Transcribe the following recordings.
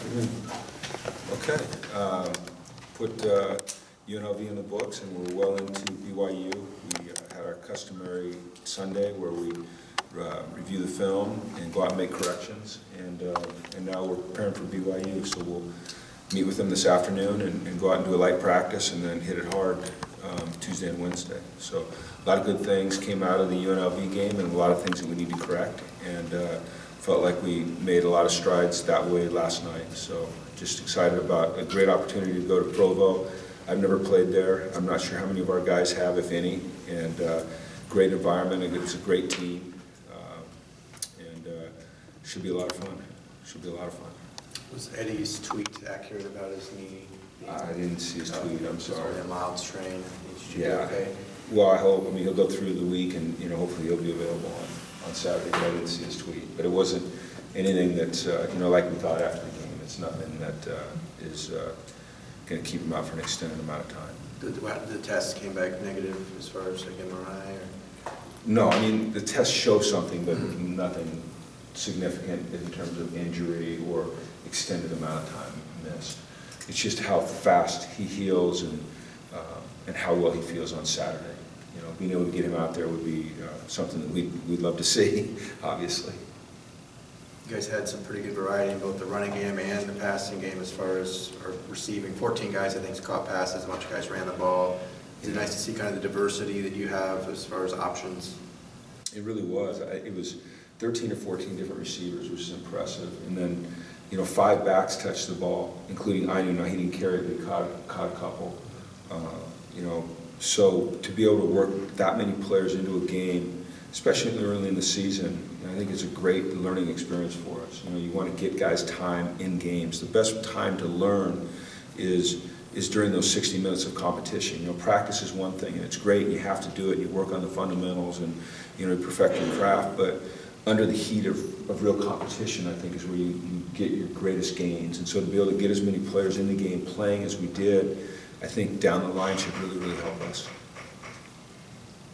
afternoon. Okay. Put UNLV in the books, and we're well into BYU. We had our customary Sunday where we review the film and go out and make corrections. And now we're preparing for BYU, so we'll meet with them this afternoon and go out and do a light practice and then hit it hard Tuesday and Wednesday. So a lot of good things came out of the UNLV game and a lot of things that we need to correct. And felt like we made a lot of strides that way last night. So just excited about a great opportunity to go to Provo. I've never played there. I'm not sure how many of our guys have, if any. And great environment. It's a great team. Should be a lot of fun. Should be a lot of fun. Was Eddie's tweet accurate about his knee? I didn't see his tweet. I'm sorry. A mild strain. Should yeah. Be okay? Well, I hope. I mean, he'll go through the week, and hopefully he'll be available on Saturday. But I didn't see his tweet. But it wasn't anything that like we thought after the game. It's nothing that is going to keep him out for an extended amount of time. The test came back negative as far as like MRI? Or? No, I mean the tests show something, but nothing significant in terms of injury or extended amount of time missed. It's just how fast he heals and how well he feels on Saturday. Being able to get him out there would be something that we'd love to see, obviously. You guys had some pretty good variety in both the running game and the passing game as far as receiving. 14 guys, I think, caught passes. A bunch of guys ran the ball. Is it nice to see kind of the diversity that you have as far as options? It really was. It was 13 or 14 different receivers, which is impressive. And then, 5 backs touched the ball, including Ainu. Now, he didn't carry it, but he caught a couple. So to be able to work that many players into a game, especially early in the season, I think it's a great learning experience for us. You want to get guys time in games. The best time to learn is during those 60 minutes of competition. Practice is one thing, and it's great, and you have to do it, and you work on the fundamentals, and you perfect your craft, but under the heat of real competition, I think, is where you get your greatest gains. And so to be able to get as many players in the game playing as we did, I think down the line should really, really help us.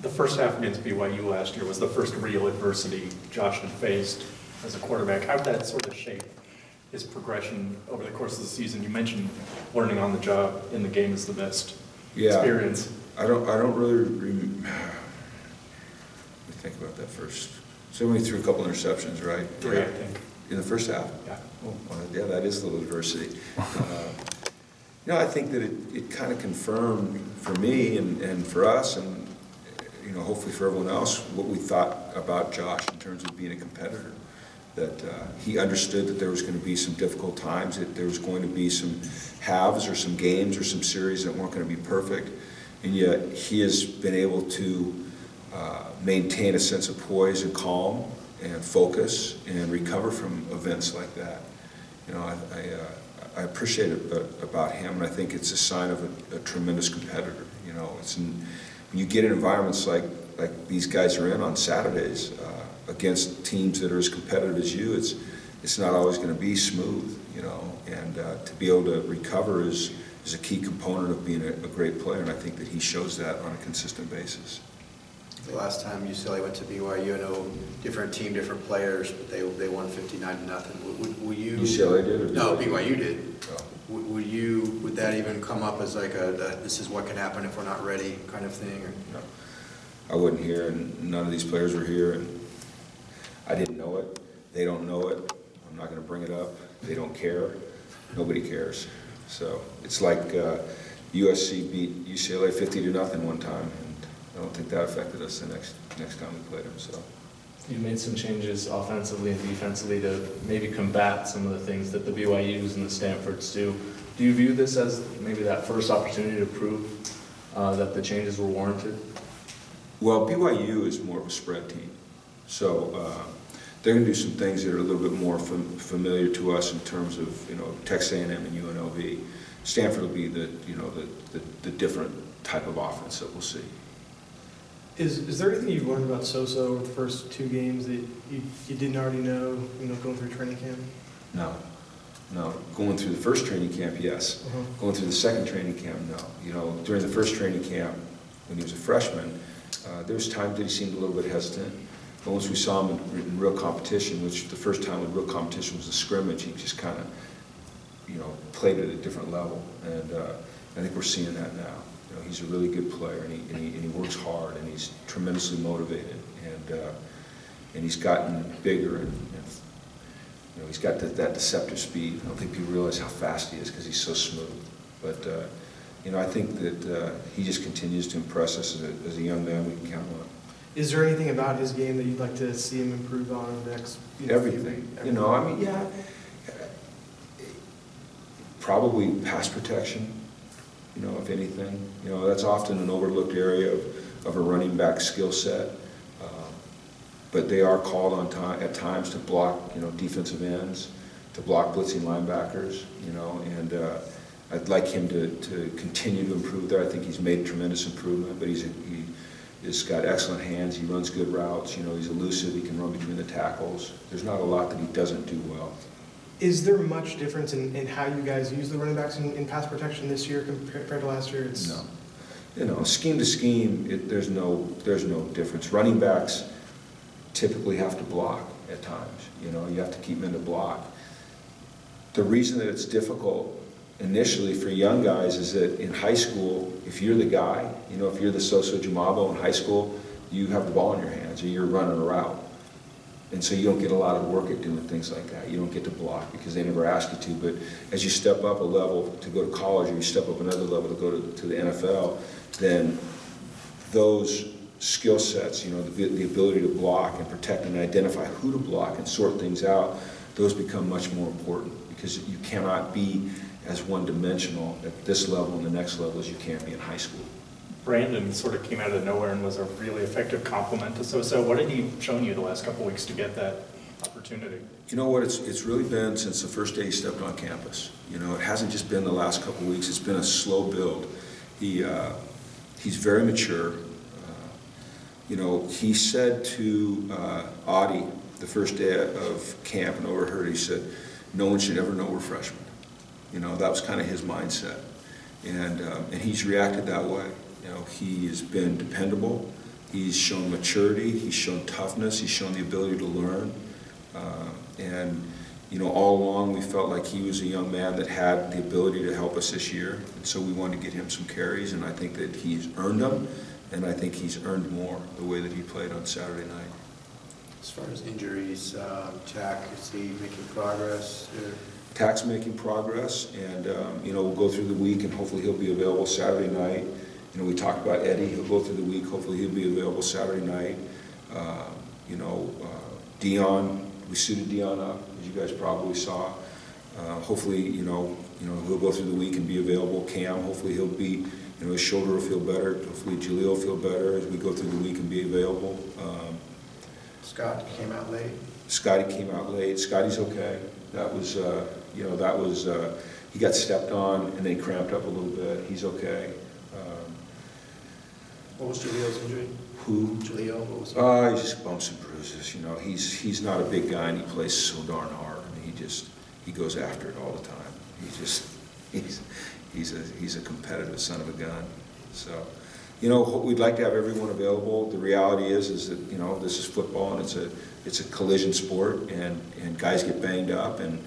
The first half against BYU last year was the first real adversity Josh had faced as a quarterback. How did that sort of shape his progression over the course of the season? You mentioned learning on the job in the game is the best experience. I don't really let me think about that first. So we threw a couple interceptions, right? 3, I think. In the first half? Yeah. Oh, well, yeah, that is a little adversity. I think that it kind of confirmed for me and for us and hopefully for everyone else what we thought about Josh in terms of being a competitor. That he understood that there was going to be some difficult times, that there was going to be some halves or some games or some series that weren't going to be perfect, and yet he has been able to maintain a sense of poise and calm and focus and recover from events like that. I appreciate it about him, and I think it's a sign of a tremendous competitor. When you get in environments like these guys are in on Saturdays against teams that are as competitive as you, it's not always going to be smooth, and to be able to recover is a key component of being a great player, and I think that he shows that on a consistent basis. The last time UCLA went to BYU, I know different team, different players, but they won 59-0. Will you? UCLA did, or no? BYU did. Oh. Would that even come up as like this is what can happen if we're not ready kind of thing? Or? No, I wasn't here, and none of these players were here, and I didn't know it. They don't know it. I'm not going to bring it up. They don't care. Nobody cares. So it's like USC beat UCLA 50-0 one time. I don't think that affected us the next time we played them. So you made some changes offensively and defensively to maybe combat some of the things that the BYUs and the Stanfords do. Do you view this as maybe that first opportunity to prove that the changes were warranted? Well, BYU is more of a spread team, so they're going to do some things that are a little bit more familiar to us in terms of Texas A&M and UNLV. Stanford will be the different type of offense that we'll see. Is there anything you've learned about Sosa over the first 2 games that you didn't already know, going through training camp? No. Going through the first training camp, yes. Going through the second training camp, no. During the first training camp, when he was a freshman, there was times that he seemed a little bit hesitant. But once we saw him in real competition, which the first time in real competition was the scrimmage, he just kind of played at a different level, and I think we're seeing that now. He's a really good player, and he works hard, and he's tremendously motivated, and he's gotten bigger, and he's got that deceptive speed. I don't think people realize how fast he is because he's so smooth. But I think that he just continues to impress us as a young man we can count on. Is there anything about his game that you'd like to see him improve on over the next? Everything. Yeah. Probably pass protection. If anything, that's often an overlooked area of a running back skill set. But they are called on at times to block, defensive ends, to block blitzing linebackers, and I'd like him to continue to improve there. I think he's made tremendous improvement, but he's got excellent hands. He runs good routes. He's elusive. He can run between the tackles. There's not a lot that he doesn't do well. Is there much difference in how you guys use the running backs in pass protection this year compared to last year? No. Scheme to scheme, there's no difference. Running backs typically have to block at times. You have to keep them in the block. The reason that it's difficult initially for young guys is that in high school, if you're the guy, if you're the Soso Jamabo in high school, you have the ball in your hands or you're running a route. And so you don't get a lot of work at doing things like that. You don't get to block because they never ask you to. But as you step up a level to go to college or you step up another level to go to the NFL, then those skill sets, the ability to block and protect and identify who to block and sort things out, those become much more important because you cannot be as one-dimensional at this level and the next level as you can be in high school. Brandon sort of came out of nowhere and was a really effective complement to Soso. What had he shown you the last couple of weeks to get that opportunity? You know what, it's really been since the first day he stepped on campus. It hasn't just been the last couple of weeks, it's been a slow build. He's very mature. He said to Audie the first day of camp and overheard, he said, no one should ever know we're freshmen. That was kind of his mindset. And he's reacted that way. He has been dependable. He's shown maturity. He's shown toughness. He's shown the ability to learn. All along we felt like he was a young man that had the ability to help us this year. And so we wanted to get him some carries, and I think that he's earned them, and I think he's earned more the way that he played on Saturday night. As far as injuries, Tack, is he making progress? Tack's making progress, and we'll go through the week, and hopefully he'll be available Saturday night. We talked about Eddie. He'll go through the week. Hopefully he'll be available Saturday night. Dion, we suited Dion up, as you guys probably saw. Hopefully, he'll go through the week and be available. Cam, hopefully he'll be, his shoulder will feel better. Hopefully Jaleel will feel better as we go through the week and be available. Scott came out late. Scotty came out late. Scotty's okay. That was, he got stepped on and then cramped up a little bit. He's okay. What was Jaleel's injury? Who? Jaleel, what was it? He's just bumps and bruises. He's not a big guy and he plays so darn hard. He goes after it all the time. He's a competitive son of a gun. So, we'd like to have everyone available. The reality is that this is football and it's a collision sport, and guys get banged up, and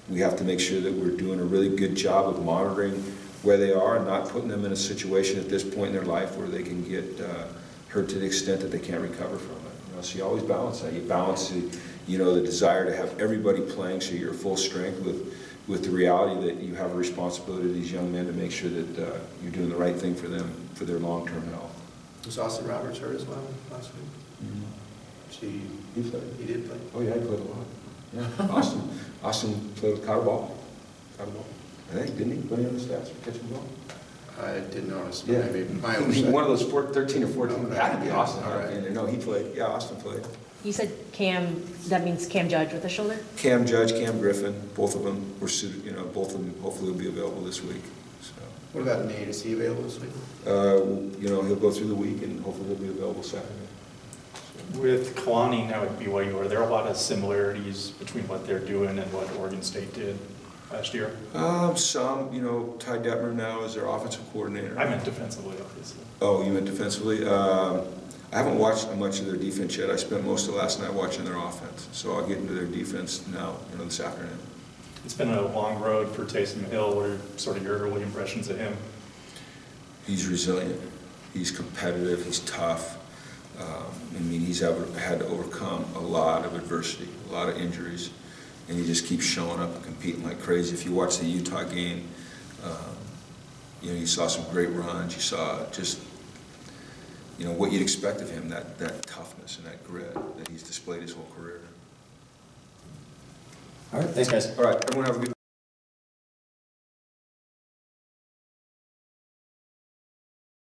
we have to make sure that we're doing a really good job of monitoring where they are and not putting them in a situation at this point in their life where they can get hurt to the extent that they can't recover from it. So you always balance that. You balance the desire to have everybody playing so you're full strength with the reality that you have a responsibility to these young men to make sure that you're doing the right thing for them, for their long-term health. Was Austin Roberts hurt as well last week? Mm-hmm. He played. He did play? Oh yeah, he played a lot. Yeah. Austin played with caught a ball. I think, didn't he? Put him on the stats for catching the ball? I didn't notice, but Yeah. maybe my oversight. One of those 13 or 14. Oh, That could be Austin. all right. No, he played. Yeah, Austin played. You said Cam, that means Cam Judge with the shoulder? Cam Judge, Cam Griffin, both of them were suited, both of them hopefully will be available this week. So, What about Nate? Is he available this week? he'll go through the week and hopefully he'll be available Saturday. With Kalani now at BYU, are there a lot of similarities between what they're doing and what Oregon State did last year? Some, Ty Detmer now is their offensive coordinator. I meant defensively, obviously. Oh, you meant defensively? I haven't watched much of their defense yet. I spent most of last night watching their offense. So I'll get into their defense now, this afternoon. It's been a long road for Taysom Hill. What are sort of your early impressions of him? He's resilient, he's competitive, he's tough. I mean, he's had to overcome a lot of adversity, a lot of injuries, and he just keeps showing up and competing like crazy. If you watch the Utah game, you know, you saw some great runs, you saw just, you know, what you'd expect of him, that toughness and that grit that he's displayed his whole career. All right, thanks, guys. All right, everyone have a good